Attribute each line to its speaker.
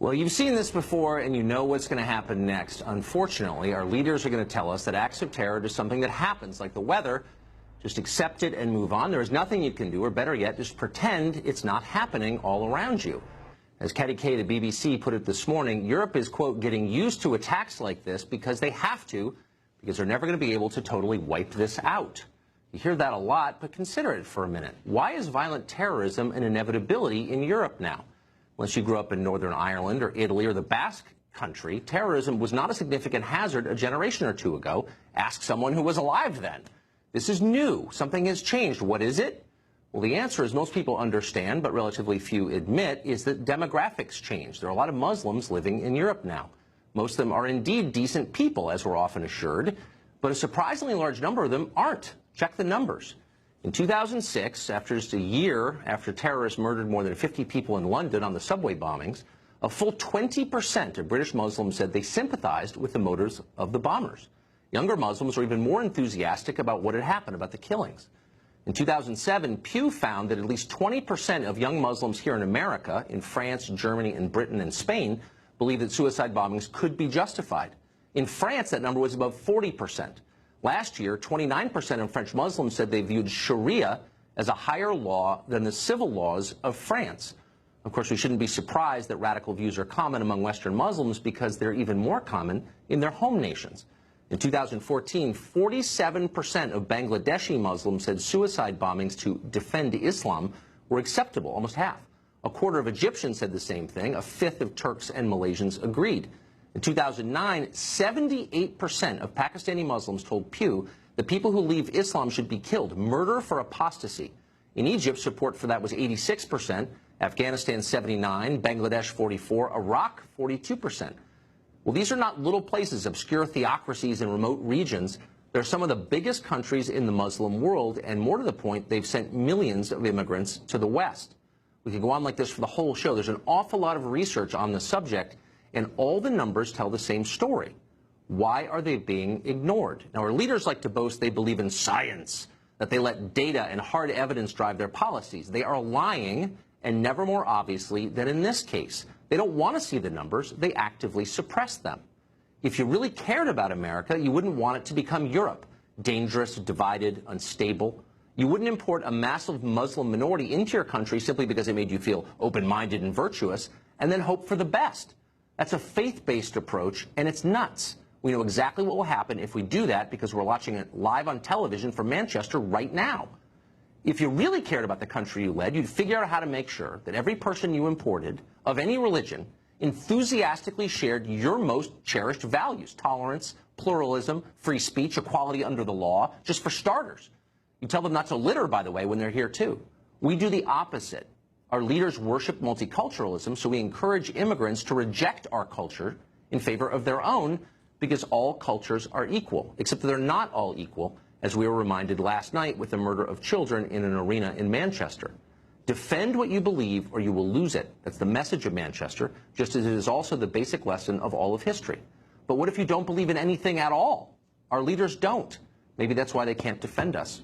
Speaker 1: Well, you've seen this before, and you know what's going to happen next. Unfortunately, our leaders are going to tell us that acts of terror are just something that happens, like the weather. Just accept it and move on. There is nothing you can do, or better yet, just pretend it's not happening all around you. As Katie Kay, the BBC, put it this morning, Europe is, quote, getting used to attacks like this because they have to, because they're never going to be able to totally wipe this out. You hear that a lot, but consider it for a minute. Why is violent terrorism an inevitability in Europe now? Unless you grew up in Northern Ireland or Italy or the Basque Country, terrorism was not a significant hazard a generation or two ago. Ask someone who was alive then. This is new. Something has changed. What is it? Well, the answer, as most people understand, but relatively few admit, is that demographics change. There are a lot of Muslims living in Europe now. Most of them are indeed decent people, as we're often assured, but a surprisingly large number of them aren't. Check the numbers. In 2006, after just a year after terrorists murdered more than 50 people in London on the subway bombings, a full 20% of British Muslims said they sympathized with the motives of the bombers. Younger Muslims were even more enthusiastic about what had happened, about the killings. In 2007, Pew found that at least 20% of young Muslims here in America, in France, Germany, and Britain and Spain, believe that suicide bombings could be justified. In France, that number was above 40%. Last year, 29% of French Muslims said they viewed Sharia as a higher law than the civil laws of France. Of course, we shouldn't be surprised that radical views are common among Western Muslims because they're even more common in their home nations. In 2014, 47% of Bangladeshi Muslims said suicide bombings to defend Islam were acceptable, almost half. A quarter of Egyptians said the same thing. A fifth of Turks and Malaysians agreed. In 2009, 78% of Pakistani Muslims told Pew that people who leave Islam should be killed, murder for apostasy. In Egypt, support for that was 86%, Afghanistan 79%, Bangladesh 44%, Iraq 42%. Well, these are not little places, obscure theocracies in remote regions. They're some of the biggest countries in the Muslim world, and more to the point, they've sent millions of immigrants to the West. We could go on like this for the whole show. There's an awful lot of research on the subject, and all the numbers tell the same story. Why are they being ignored? Now, our leaders like to boast they believe in science, that they let data and hard evidence drive their policies. They are lying, and never more obviously than in this case. They don't want to see the numbers. They actively suppress them. If you really cared about America, you wouldn't want it to become Europe, dangerous, divided, unstable. You wouldn't import a massive Muslim minority into your country simply because it made you feel open-minded and virtuous, and then hope for the best. That's a faith-based approach, and it's nuts. We know exactly what will happen if we do that because we're watching it live on television from Manchester right now. If you really cared about the country you led, you'd figure out how to make sure that every person you imported, of any religion, enthusiastically shared your most cherished values: tolerance, pluralism, free speech, equality under the law, just for starters. You tell them not to litter, by the way, when they're here, too. We do the opposite. Our leaders worship multiculturalism, so we encourage immigrants to reject our culture in favor of their own because all cultures are equal, except that they're not all equal, as we were reminded last night with the murder of children in an arena in Manchester. Defend what you believe or you will lose it. That's the message of Manchester, just as it is also the basic lesson of all of history. But what if you don't believe in anything at all? Our leaders don't. Maybe that's why they can't defend us.